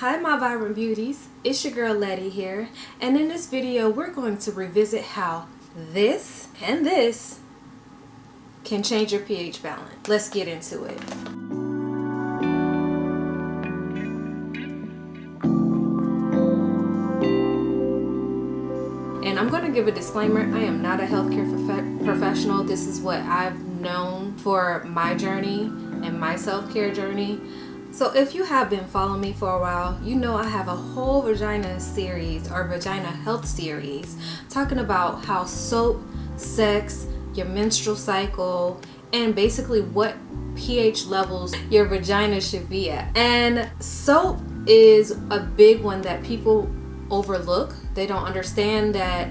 Hi my Vibrant Beauties, it's your girl Letty here, and in this video we're going to revisit how this and this can change your pH balance. Let's get into it. And I'm going to give a disclaimer, I am not a healthcare professional. This is what I've known for my journey and my self-care journey. So if you have been following me for a while, you know I have a whole vagina series or vagina health series talking about how soap, sex, your menstrual cycle, and basically what pH levels your vagina should be at. And soap is a big one that people overlook. They don't understand that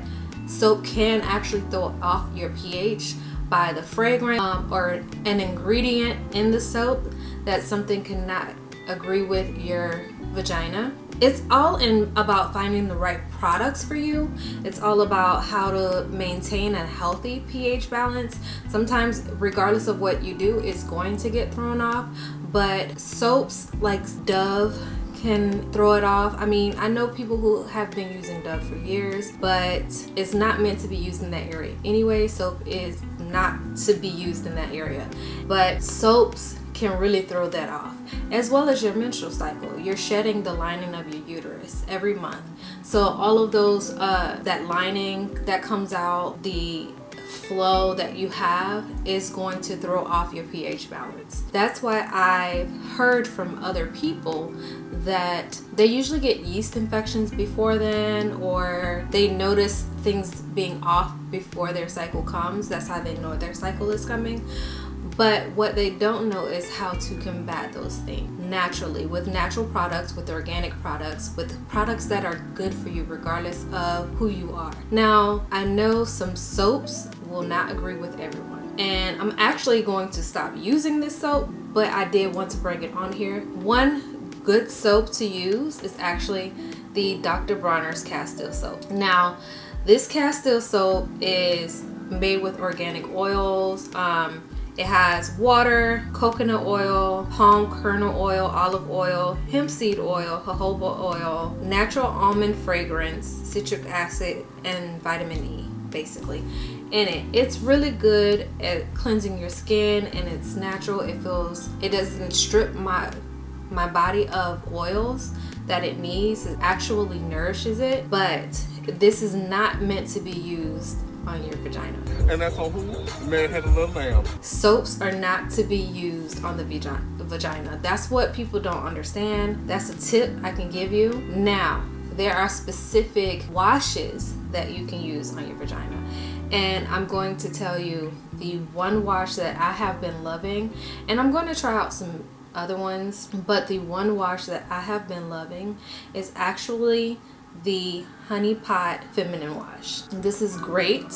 soap can actually throw off your pH by the fragrance or an ingredient in the soap that something cannot agree with your vagina. It's all about finding the right products for you. It's all about how to maintain a healthy pH balance. Sometimes, regardless of what you do, it's going to get thrown off, but soaps like Dove can throw it off. I mean, I know people who have been using Dove for years, but it's not meant to be used in that area anyway. Soap is not to be used in that area, but soaps can really throw that off, as well as your menstrual cycle. You're shedding the lining of your uterus every month, so all of those that lining that comes out, the flow that you have is going to throw off your pH balance. That's why I've heard from other people that they usually get yeast infections before then, or they notice things being off before their cycle comes. That's how they know their cycle is coming. But what they don't know is how to combat those things naturally, with natural products, with organic products, with products that are good for you regardless of who you are. Now, I know some soaps will not agree with everyone, and I'm actually going to stop using this soap, but I did want to bring it on here. One good soap to use is actually the Dr. Bronner's Castile soap. Now, this Castile soap is made with organic oils. It has water, coconut oil, palm kernel oil, olive oil, hemp seed oil, jojoba oil, natural almond fragrance, citric acid, and vitamin E basically in it. It's really good at cleansing your skin, and it's natural. It doesn't strip my body of oils that it needs. It actually nourishes it, but this is not meant to be used on your vagina. And that's on who? Man had a little lamb. Soaps are not to be used on the vagina. That's what people don't understand. That's a tip I can give you. Now, there are specific washes that you can use on your vagina, and I'm going to tell you the one wash that I have been loving, and I'm going to try out some other ones, but the one wash that I have been loving is actually the Honey Pot Feminine Wash. This is great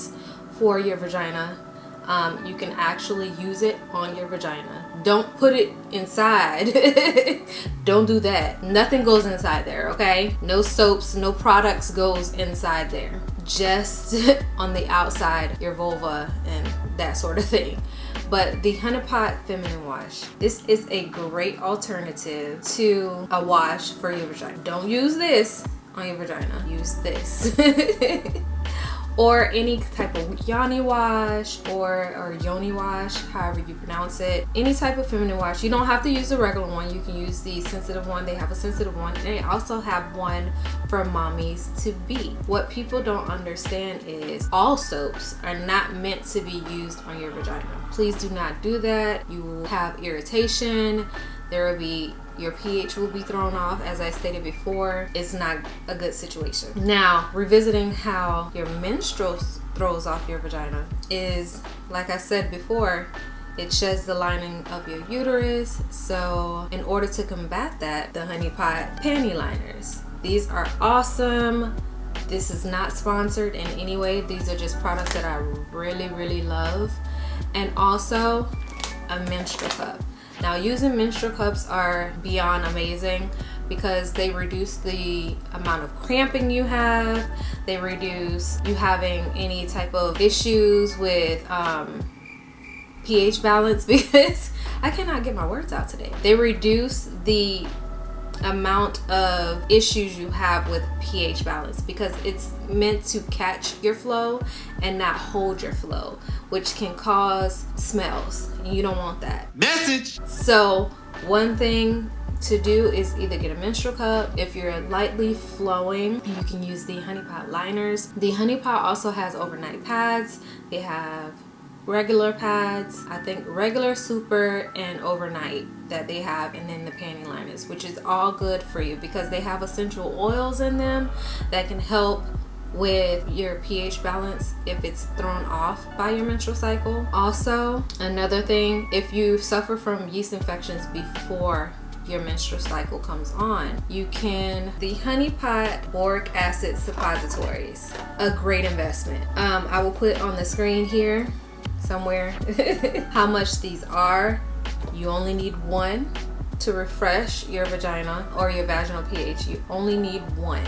for your vagina. You can actually use it on your vagina. Don't put it inside. Don't do that. Nothing goes inside there, okay? No soaps, no products goes inside there. Just on the outside, your vulva and that sort of thing. But the Honey Pot Feminine Wash, this is a great alternative to a wash for your vagina. Don't use this on your vagina. Use this. Or any type of yoni wash or yoni wash, however you pronounce it. Any type of feminine wash. You don't have to use the regular one. You can use the sensitive one. They have a sensitive one, and they also have one for mommies to be. What people don't understand is all soaps are not meant to be used on your vagina. Please do not do that. You will have irritation. Your pH will be thrown off. As I stated before, it's not a good situation. Now, revisiting how your menstrual throws off your vagina is, like I said before, it sheds the lining of your uterus. So in order to combat that, the Honey Pot panty liners. These are awesome. This is not sponsored in any way. These are just products that I really, really love. And also a menstrual cup. Now, using menstrual cups are beyond amazing because they reduce the amount of cramping you have. They reduce you having any type of issues with pH balance, because I cannot get my words out today. They reduce the amount of issues you have with pH balance, because it's meant to catch your flow and not hold your flow, which can cause smells, and you don't want that. Message. So one thing to do is either get a menstrual cup. If you're lightly flowing, you can use the Honey Pot liners. The Honey Pot also has overnight pads. They have regular pads, I think regular, super, and overnight that they have, and then the panty liners, which is all good for you because they have essential oils in them that can help with your pH balance if it's thrown off by your menstrual cycle. Also, another thing, if you suffer from yeast infections before your menstrual cycle comes on, you can, the Honey Pot Boric Acid Suppositories, a great investment. I will put on the screen here somewhere how much these are. You only need one to refresh your vagina or your vaginal pH. You only need one,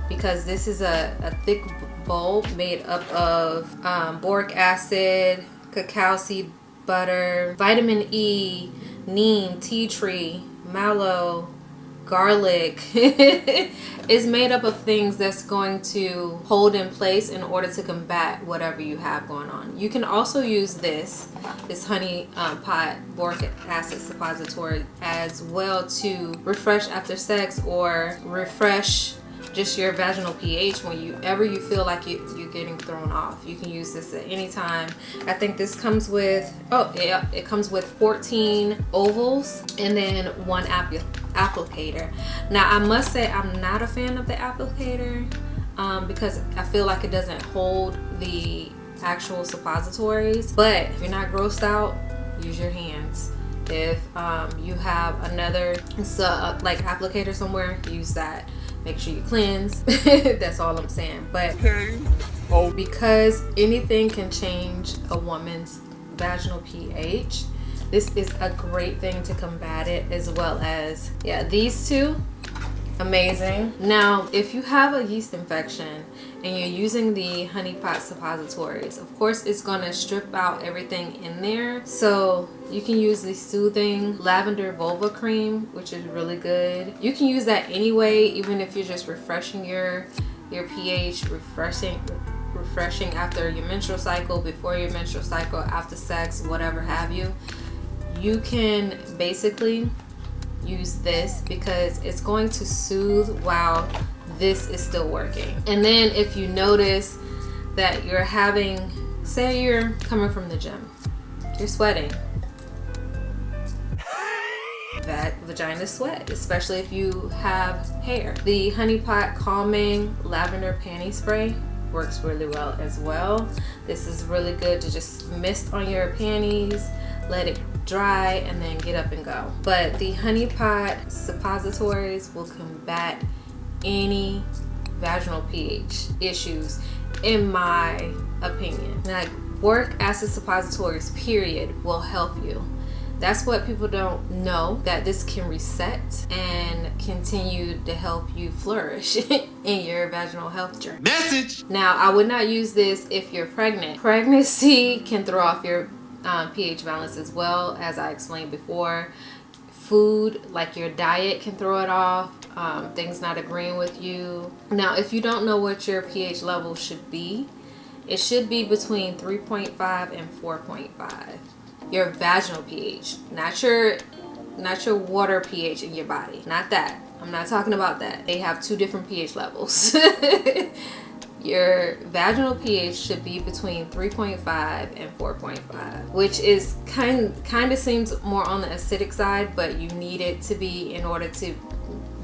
because this is a thick bowl made up of boric acid, cacao seed butter, vitamin E, neem, tea tree, mallow, garlic. It's made up of things that's going to hold in place in order to combat whatever you have going on. You can also use this Honey Pot Boric Acid Suppository as well to refresh after sex, or refresh just your vaginal pH whenever you feel like you're getting thrown off. You can use this at any time. I think this comes with, it comes with 14 ovals and then one applicator. Now I must say I'm not a fan of the applicator because I feel like it doesn't hold the actual suppositories, but if you're not grossed out, use your hands. If you have another like applicator somewhere, use that. Make sure you cleanse. That's all I'm saying. But because anything can change a woman's vaginal pH, this is a great thing to combat it, as well as, yeah, these two, amazing. Now, if you have a yeast infection and you're using the Honey Pot Suppositories, of course it's gonna strip out everything in there. So you can use the soothing lavender vulva cream, which is really good. You can use that anyway, even if you're just refreshing your pH, refreshing after your menstrual cycle, before your menstrual cycle, after sex, whatever have you. You can basically use this because it's going to soothe while this is still working. And then if you notice that you're having, say you're coming from the gym, you're sweating, that vagina sweat, especially if you have hair. The Honey Pot Calming Lavender Panty Spray works really well as well. This is really good to just mist on your panties, let it dry, and then get up and go. But the Honey Pot Suppositories will combat any vaginal pH issues, in my opinion. Like, boric acid suppositories period will help you. That's what people don't know, that this can reset and continue to help you flourish in your vaginal health journey. Message. Now, I would not use this if you're pregnant. Pregnancy can throw off your pH balance, as well as I explained before. Food, like your diet, can throw it off. Things not agreeing with you. Now, if you don't know what your pH level should be, it should be between 3.5 and 4.5. Your vaginal pH, not your water pH in your body. Not that. I'm not talking about that. They have two different pH levels. Your vaginal pH should be between 3.5 and 4.5, which is kind of seems more on the acidic side, but you need it to be in order to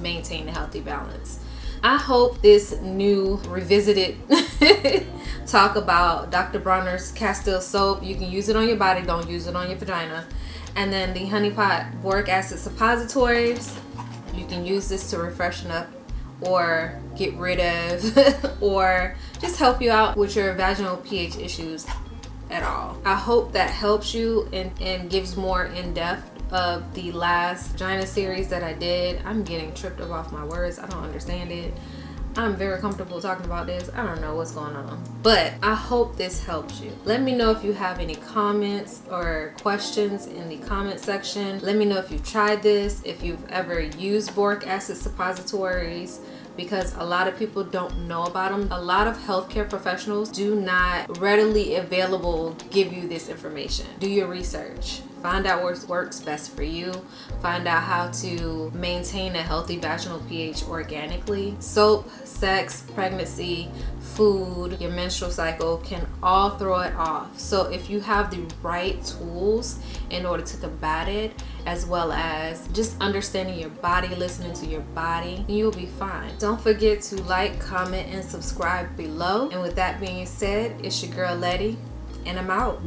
maintain a healthy balance. I hope this new revisited talk about Dr. Bronner's Castile soap, you can use it on your body, don't use it on your vagina. And then the Honey Pot Boric Acid Suppositories, you can use this to refreshen up or get rid of or just help you out with your vaginal pH issues at all. I hope that helps you and gives more in-depth of the last vagina series that I did. I'm getting tripped up off my words. I don't understand it. I'm very comfortable talking about this. I don't know what's going on, but I hope this helps you. Let me know if you have any comments or questions in the comment section. Let me know if you've tried this, if you've ever used boric acid suppositories, because a lot of people don't know about them. A lot of healthcare professionals do not readily available give you this information. Do your research. Find out what works best for you. Find out how to maintain a healthy vaginal pH organically. Soap, sex, pregnancy, food, your menstrual cycle can all throw it off. So if you have the right tools in order to combat it, as well as just understanding your body, listening to your body, you'll be fine. Don't forget to like, comment, and subscribe below. And with that being said, it's your girl Letty, and I'm out.